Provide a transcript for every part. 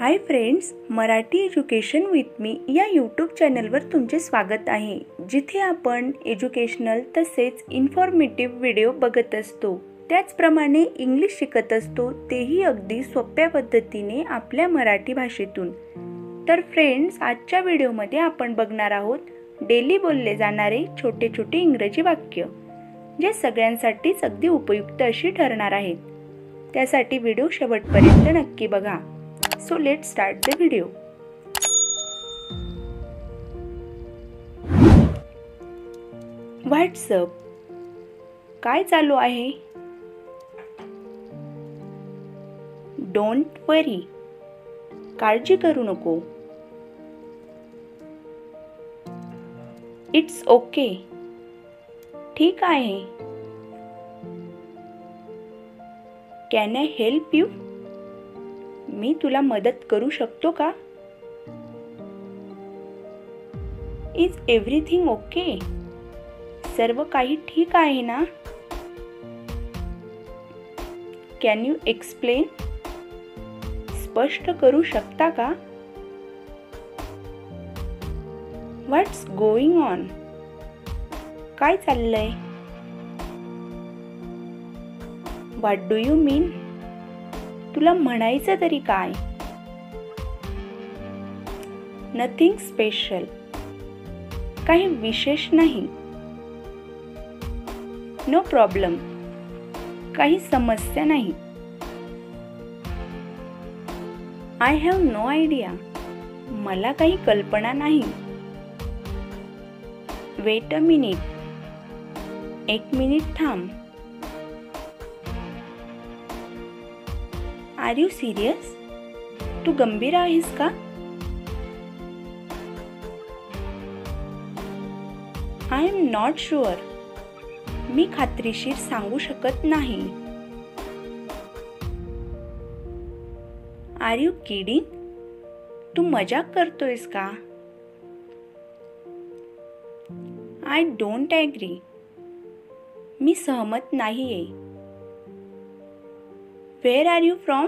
Hi friends, Marathi education with me या YouTube चॅनलवर तुमचे स्वागत आहे, जिथे आपण एज्युकेशनल तसेच इन्फॉर्मेटिव्ह व्हिडिओ बघत असतो. त्याचप्रमाणे इंग्लिश शिकत असतो, तेही अगदी सोप्या पद्धतीने आपल्या मराठी भाषेतून. तर फ्रेंड्स, आजच्या व्हिडिओमध्ये आपण बघणार आहोत डेली बोलले जाणारे छोटे छोटे इंग्रजी वाक्य, जे सगळ्यांसाठीच अगदी उपयुक्त अशी ठरणार आहेत. त्यासाठी व्हिडिओ शेवटपर्यंत नक्की बघा. So let's start the video. What's up? काय चालू आहे? Don't worry. काळजी करू नको. It's okay. ठीक आहे. Can I help you? मी तुला मदत करू शकतो का? Is everything okay? सर्व काही ठीक आहे ना? Can you explain? स्पष्ट करू शकता का? What's going on? काय चाललंय? What do you mean? तुला म्हणायचं तरी काय? Nothing special. काही विशेष नाही. No problem. काही समस्या नाही. I have no idea. मला काही कल्पना नाही. Wait a minute. एक मिनिट थांब. Are you serious? तू गंभीर आहेस का? I am not sure. मी खात्रीशीर सांगू शकत नाही. R you kidding? तू मजाक करतोयस का? I don't agree. मी सहमत नाहीये. Where are you from?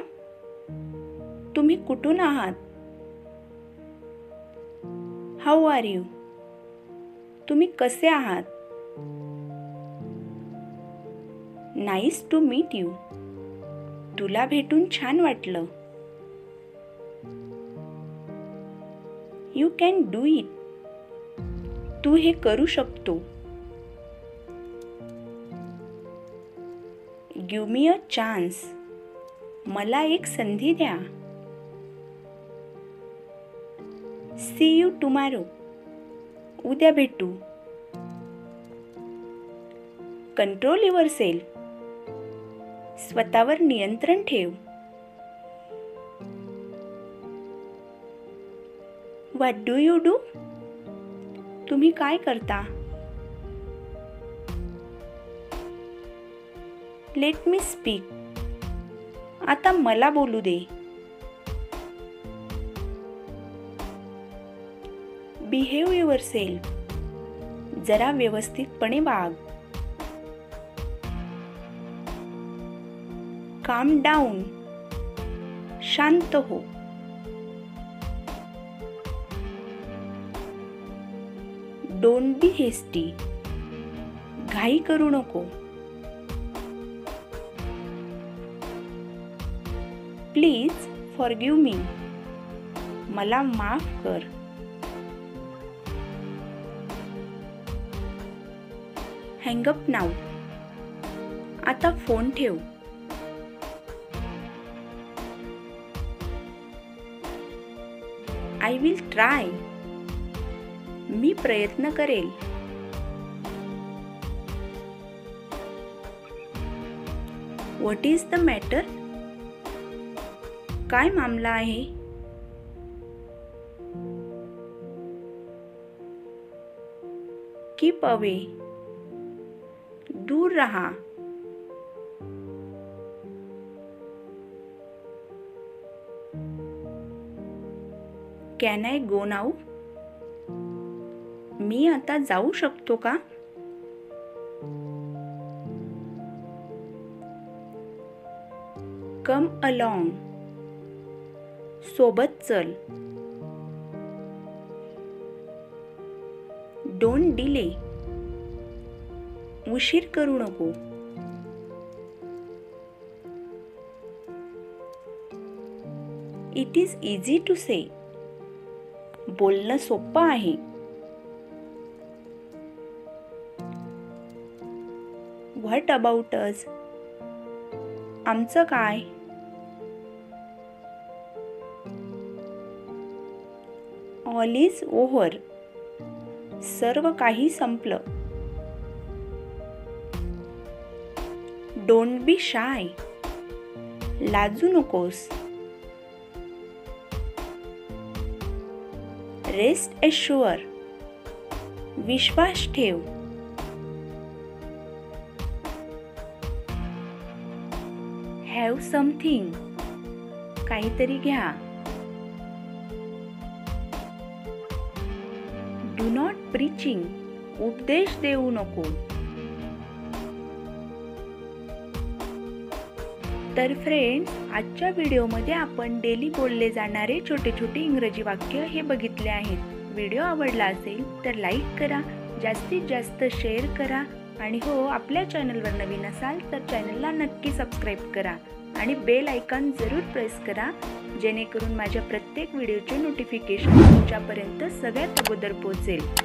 तुम्ही कुठून आहात? How are you? तुम्ही कसे आहात? Nice to meet you. तुला भेटून छान वाटलं. You can do it. तू हे करू शकतो. Give me a chance. मला एक संधी द्या. See you tomorrow. उद्या भेटू. Control yourself. स्वतःवर नियंत्रण ठेव. What do you do? तुम्ही काय करता? Let me speak. आता मला बोलू दे. Behave yourself. जरा व्यवस्थितपणे वाग. काम डाऊन. शांत हो. Don't be hasty. घाई करू नको. Please forgive me. मला माफ कर. Hang up now. आता फोन ठेव. I will try. मी प्रयत्न करेल. What is the matter? काय मामला आहे? Keep away. दूर रहा. Can I go now? मी आता जाऊ शकतो का? Come along. सोबत चल. Don't delay. उशीर करू नको. It is easy to say. बोलणं सोपं आहे. What about us. आमचं काय. All is over. सर्व काही संपलं. Don't be shy. लाजू नकोस. Rest assure. विश्वास ठेव. Have something. काहीतरी घ्या. Do not preaching. उपदेश देऊ नको. तर फ्रेंड्स, आजच्या व्हिडिओमध्ये आपण डेली बोलले जाणारे छोटे छोटे इंग्रजी वाक्य हे बघितले आहेत. व्हिडिओ आवडला असेल तर लाईक करा, जास्तीत जास्त शेअर करा आणि हो, आपल्या चॅनलवर नवीन असाल तर चॅनलला नक्की सबस्क्राईब करा आणि बेल आयकॉन जरूर प्रेस करा, जेणेकरून माझ्या प्रत्येक व्हिडिओचे नोटिफिकेशन तुमच्यापर्यंत सगळ्यात अगोदर पोहोचेल.